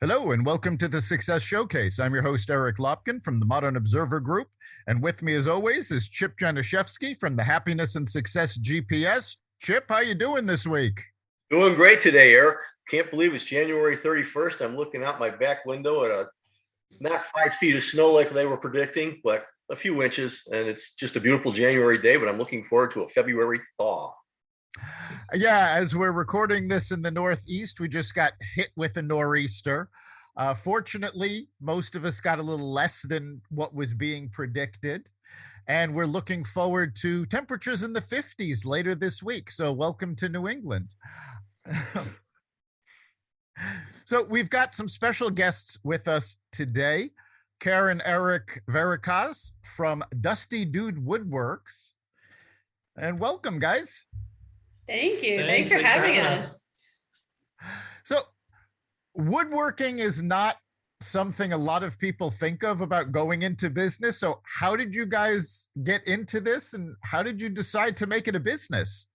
Hello and welcome to the Success Showcase. I'm your host, Eric Lopkin from the Modern Observer Group. And with me as always is Chip Januszewski from the Happiness and Success GPS. Chip, how you doing this week? Doing great today, Eric. Can't believe it's January 31st. I'm looking out my back window at not 5 feet of snow like they were predicting, but a few inches. And it's just a beautiful January day, but I'm looking forward to a February thaw. Yeah, as we're recording this in the Northeast, we just got hit with a nor'easter. Fortunately, most of us got a little less than what was being predicted. And we're looking forward to temperatures in the 50s later this week. So welcome to New England. So we've got some special guests with us today. Karen Eric Verikas from Dusty Dude Woodworks. And welcome, guys. Thank you. Thanks for having us. So woodworking is not something a lot of people think of about going into business. So how did you guys get into this and how did you decide to make it a business?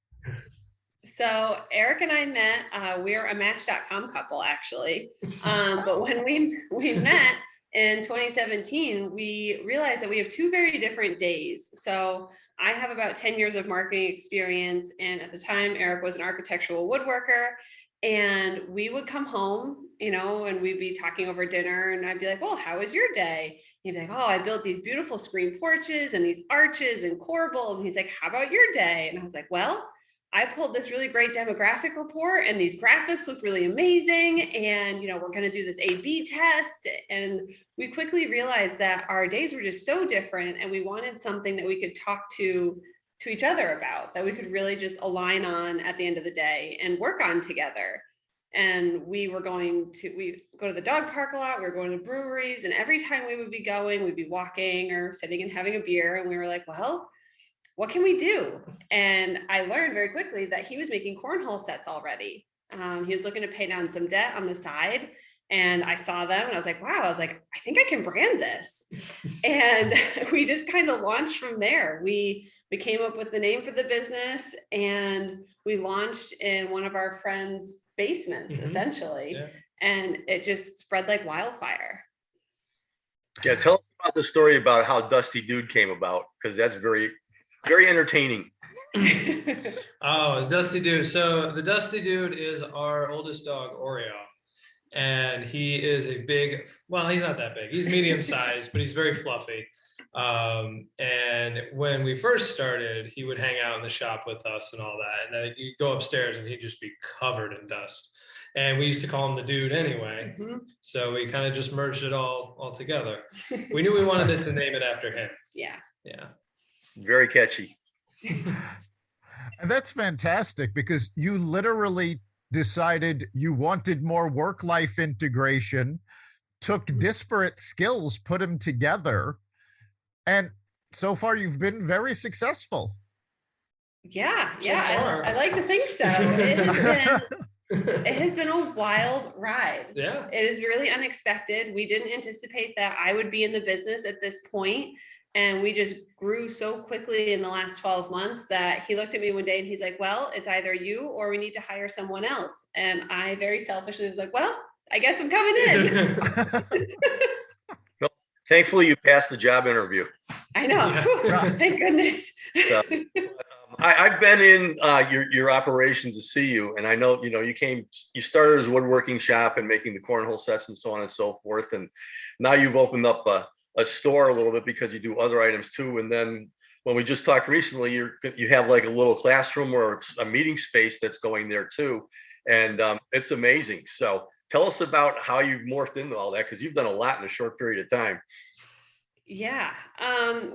So Eric and I met, we're a Match.com couple actually. But when we met in 2017, we realized that we have two very different days. So I have about 10 years of marketing experience. And at the time, Eric was an architectural woodworker. And we would come home, and we'd be talking over dinner. And I'd be like, well, how was your day? He'd be like, oh, I built these beautiful screen porches and these arches and corbels. And he's like, how about your day? And I was like, well, I pulled this really great demographic report and these graphics look really amazing. And, we're going to do this A/B test. And we quickly realized that our days were just so different. And we wanted something that we could talk to each other about, that we could really just align on at the end of the day and work on together. And we go to the dog park a lot. We were going to breweries. And every time we would be going, we'd be walking or sitting and having a beer. And we were like, well, what can we do? And I learned very quickly that he was making cornhole sets already. He was looking to pay down some debt on the side. And I saw them and I was like, wow, I think I can brand this. And we just kind of launched from there. We came up with the name for the business and we launched in one of our friends' basements, essentially. Yeah. And it just spread like wildfire. Yeah, tell us about the story about how Dusty Dude came about, because that's very, very entertaining. Oh, Dusty Dude. So the Dusty Dude is our oldest dog, Oreo. And he is he's not that big. He's medium sized, but he's very fluffy. And when we first started, he would hang out in the shop with us and all that. And then you go upstairs and he'd just be covered in dust. And we used to call him the Dude anyway. Mm-hmm. So we kind of just merged it all together. We knew we wanted to name it after him. Yeah. Yeah. Very catchy. And that's fantastic because you literally decided you wanted more work-life integration, took disparate skills, put them together, and so far you've been very successful. Yeah, I like to think so. It has been a wild ride. Yeah. It is really unexpected. We didn't anticipate that I would be in the business at this point. And we just grew so quickly in the last 12 months that he looked at me one day and he's like, well, it's either you or we need to hire someone else. And I very selfishly was like, well, I guess I'm coming in. Well, thankfully, you passed the job interview. I know. Yeah. Thank goodness. So, I've been in your operations to see you. And I know, you started as a woodworking shop and making the cornhole sets and so on and so forth. And now you've opened up a store a little bit because you do other items too. And then when we just talked recently, you have like a little classroom or a meeting space that's going there too. And it's amazing. So tell us about how you've morphed into all that, because you've done a lot in a short period of time. Yeah,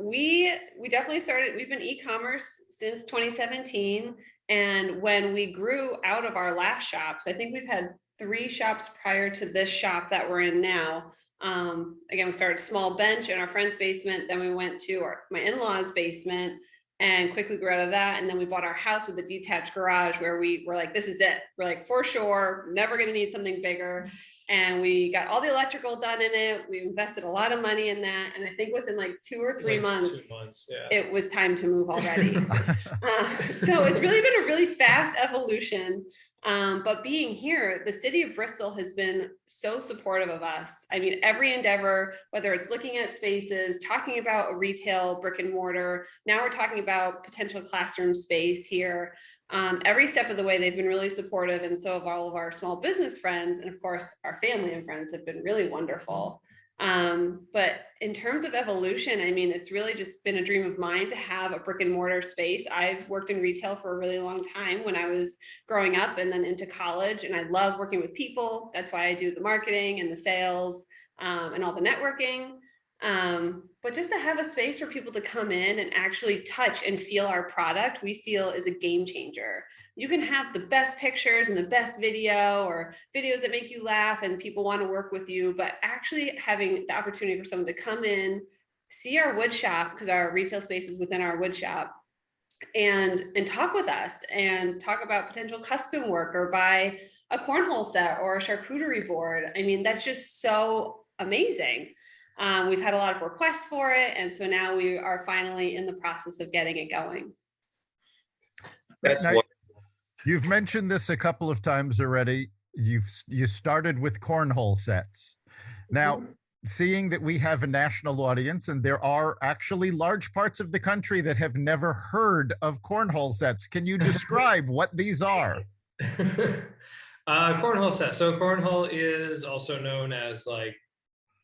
we definitely started, we've been e-commerce since 2017. And when we grew out of our last shop, so I think we've had 3 shops prior to this shop that we're in now. Again, we started a small bench in our friend's basement. Then we went to my in-laws' basement and quickly grew out of that. And then we bought our house with a detached garage where we were like, this is it. We're like, for sure, never going to need something bigger. And we got all the electrical done in it. We invested a lot of money in that. And I think within like 2 or 3 months, it was time to move already. So it's really been a really fast evolution. But being here, the city of Bristol has been so supportive of us. I mean, every endeavor, whether it's looking at spaces, talking about a retail brick and mortar, now we're talking about potential classroom space here. Every step of the way, they've been really supportive. And so have all of our small business friends. And of course, our family and friends have been really wonderful. But in terms of evolution, I mean, it's really just been a dream of mine to have a brick and mortar space. I've worked in retail for a really long time when I was growing up and then into college, and I love working with people. That's why I do the marketing and the sales and all the networking. But just to have a space for people to come in and actually touch and feel our product, we feel is a game changer. You can have the best pictures and the best video or videos that make you laugh and people want to work with you, but actually having the opportunity for someone to come in, see our wood shop, because our retail space is within our wood shop, and talk with us and talk about potential custom work or buy a cornhole set or a charcuterie board. I mean, that's just so amazing. We've had a lot of requests for it, and so now we are finally in the process of getting it going. That's Now, what. you've mentioned this a couple of times already. You started with cornhole sets. Now, seeing that we have a national audience and there are actually large parts of the country that have never heard of cornhole sets, can you describe what these are? Cornhole set. So cornhole is also known as like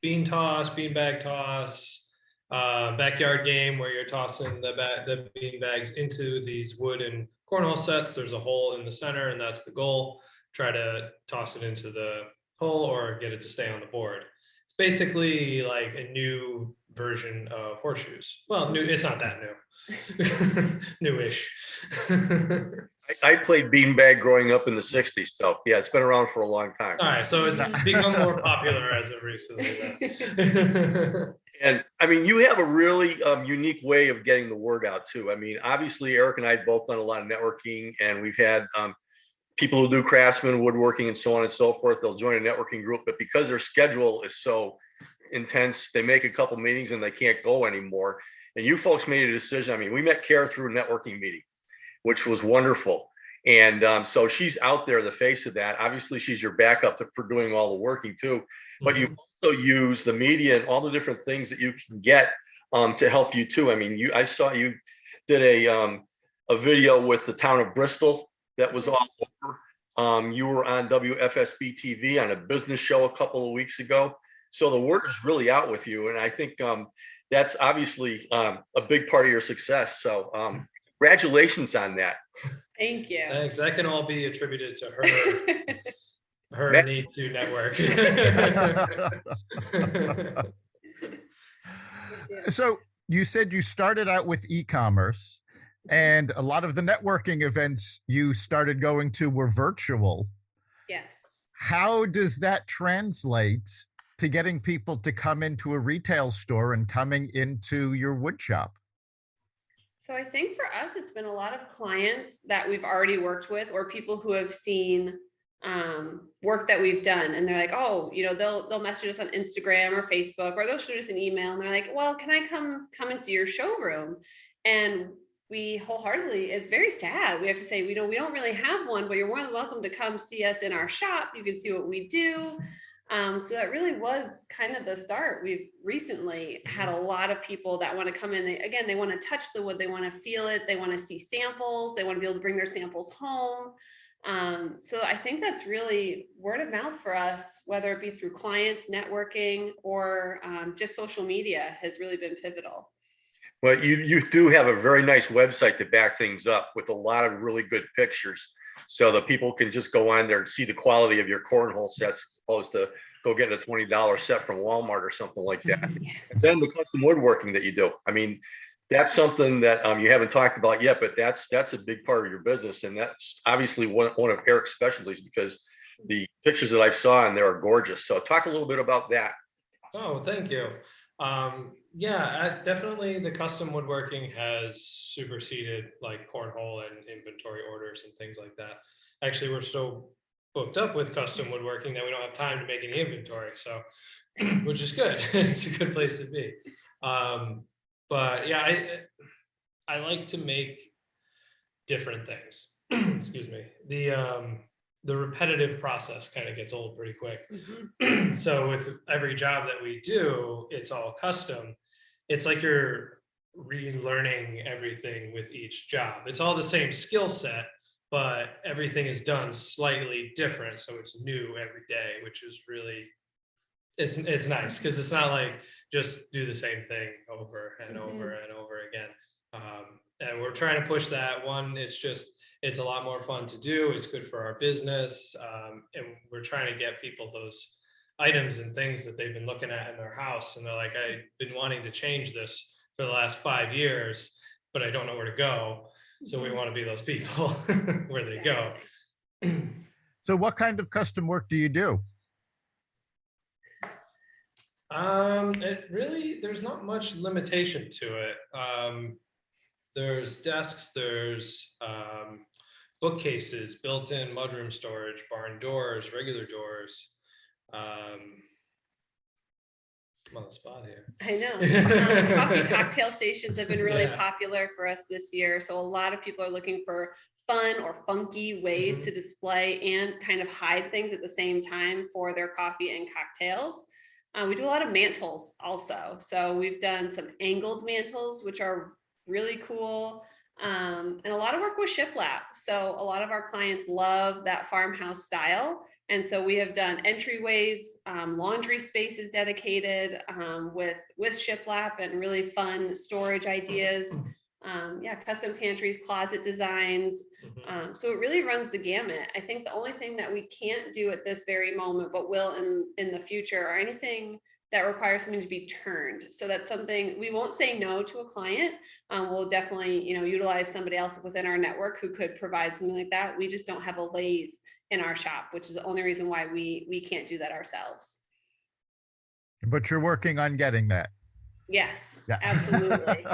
bean toss, beanbag toss, backyard game where you're tossing the bean bags into these wooden cornhole sets. There's a hole in the center, and that's the goal. Try to toss it into the hole or get it to stay on the board. It's basically like a new version of horseshoes. Well, new. It's not that new. Newish. I played beanbag growing up in the 60s. So yeah, it's been around for a long time. All right, so it's become more popular as of recently. And I mean, you have a really unique way of getting the word out too. I mean, obviously, Eric and I have both done a lot of networking, and we've had people who do craftsman, woodworking, and so on and so forth. They'll join a networking group, but because their schedule is so intense, they make a couple meetings and they can't go anymore. And you folks made a decision. I mean, we met Kara through a networking meeting, which was wonderful. And so she's out there, the face of that. Obviously, she's your backup for doing all the working too. But you also use the media and all the different things that you can get to help you too. I mean, I saw you did a video with the town of Bristol that was all over. You were on WFSB TV on a business show a couple of weeks ago. So the word is really out with you. And I think that's obviously a big part of your success. So congratulations on that. Thank you. Thanks. That can all be attributed to her need to network. So you said you started out with e-commerce, and a lot of the networking events you started going to were virtual. Yes. How does that translate to getting people to come into a retail store and coming into your wood shop? So I think for us, it's been a lot of clients that we've already worked with, or people who have seen work that we've done, and they're like, oh, you know, they'll message us on Instagram or Facebook, or they'll shoot us an email, and they're like, well, can I come and see your showroom? And we wholeheartedly, it's very sad, we have to say, we don't really have one, but you're more than welcome to come see us in our shop. You can see what we do. So that really was kind of the start. We've recently had a lot of people that want to come in. They want to touch the wood. They want to feel it. They want to see samples. They want to be able to bring their samples home. So I think that's really word of mouth for us, whether it be through clients, networking, or just social media has really been pivotal. Well, you do have a very nice website to back things up with a lot of really good pictures, so that people can just go on there and see the quality of your cornhole sets, as opposed to go get a $20 set from Walmart or something like that. And then the custom woodworking that you do. I mean, that's something that you haven't talked about yet, but that's a big part of your business, and that's obviously one of Eric's specialties, because the pictures that I saw in there are gorgeous. So talk a little bit about that. Oh, thank you. Yeah, definitely the custom woodworking has superseded like cornhole and inventory orders and things like that. Actually, we're so booked up with custom woodworking that we don't have time to make any inventory. So, which is good. It's a good place to be. But yeah, I like to make different things. Excuse me. the repetitive process kind of gets old pretty quick. Mhm. So with every job that we do, it's all custom. It's like you're relearning everything with each job. It's all the same skill set, but everything is done slightly different. So it's new every day, which is really, it's nice because it's not like just do the same thing over and over and over again. And we're trying to push that. One, it's a lot more fun to do. It's good for our business. And we're trying to get people those items and things that they've been looking at in their house. And they're like, I've been wanting to change this for the last 5 years, but I don't know where to go. So we want to be those people where they go. So what kind of custom work do you do? It really, there's not much limitation to it. There's desks, there's bookcases, built-in mudroom storage, barn doors, regular doors. I'm on the spot here. I know. Coffee cocktail stations have been really Yeah. popular for us this year. So a lot of people are looking for fun or funky ways to display and kind of hide things at the same time for their coffee and cocktails. We do a lot of mantles also. So we've done some angled mantles, which are really cool. And a lot of work with shiplap. So a lot of our clients love that farmhouse style. And so we have done entryways, laundry spaces dedicated with shiplap and really fun storage ideas. Custom pantries, closet designs. So it really runs the gamut. I think the only thing that we can't do at this very moment, but will in the future, or anything that requires something to be turned. So that's something we won't say no to a client. We'll definitely, utilize somebody else within our network who could provide something like that. We just don't have a lathe in our shop, which is the only reason why we can't do that ourselves. But you're working on getting that. Yes, Yeah. absolutely.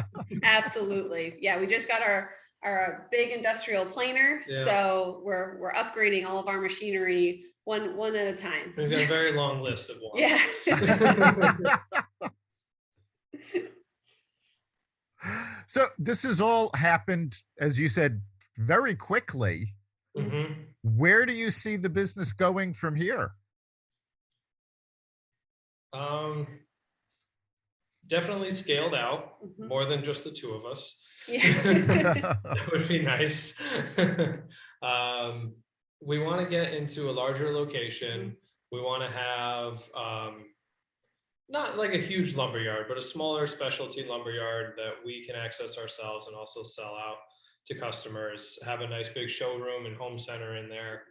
Absolutely. Yeah, we just got our big industrial planer. Yeah. So we're upgrading all of our machinery one at a time. We've got a very long list of ones. Yeah. So this has all happened, as you said, very quickly. Mhm. Where do you see the business going from here? Definitely scaled out, Mhm. more than just the two of us. Yeah. That would be nice. We want to get into a larger location. We want to have not like a huge lumber yard, but a smaller specialty lumber yard that we can access ourselves and also sell out to customers. Have a nice big showroom and home center in there.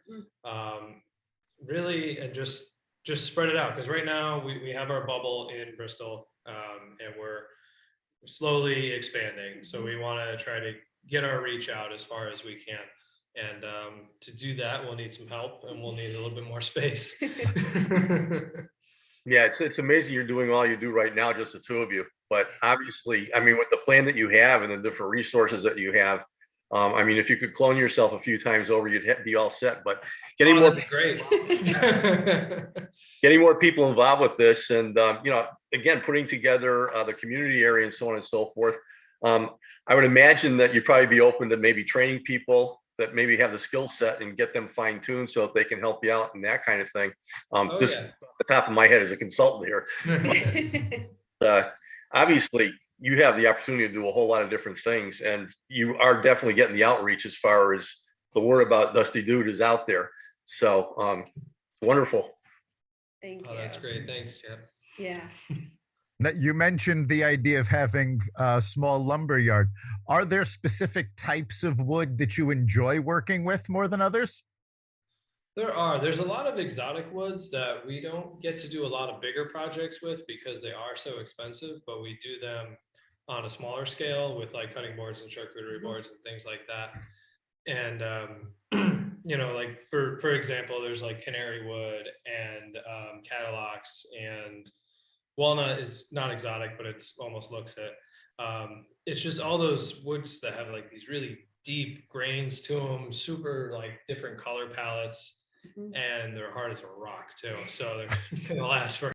Really, and just spread it out, because right now we have our bubble in Bristol, and we're slowly expanding. So we want to try to get our reach out as far as we can. And to do that, we'll need some help, and we'll need a little bit more space. Yeah, it's amazing you're doing all you do right now, just the two of you. But obviously, I mean, with the plan that you have and the different resources that you have, I mean, if you could clone yourself a few times over, you'd be all set. But getting more, That'd be great. getting more people involved with this, and again, putting together the community area and so on and so forth. I would imagine that you'd probably be open to maybe training people that maybe have the skill set and get them fine-tuned so that they can help you out and that kind of thing. Just off the top of my head as a consultant here. Obviously, you have the opportunity to do a whole lot of different things, and you are definitely getting the outreach as far as the word about Dusty Dude is out there. So wonderful. Thank you. Oh, that's great. Thanks, Jeff. Yeah. Now, you mentioned the idea of having a small lumber yard. Are there specific types of wood that you enjoy working with more than others? There's a lot of exotic woods that we don't get to do a lot of bigger projects with because they are so expensive, but we do them on a smaller scale with like cutting boards and charcuterie boards and things like that. And like for example, there's like canary wood and Cadillacs, and walnut is not exotic, but it's almost looks it. It's just all those woods that have like these really deep grains to them, super like different color palettes, and they're hard as a rock too. So they're gonna last for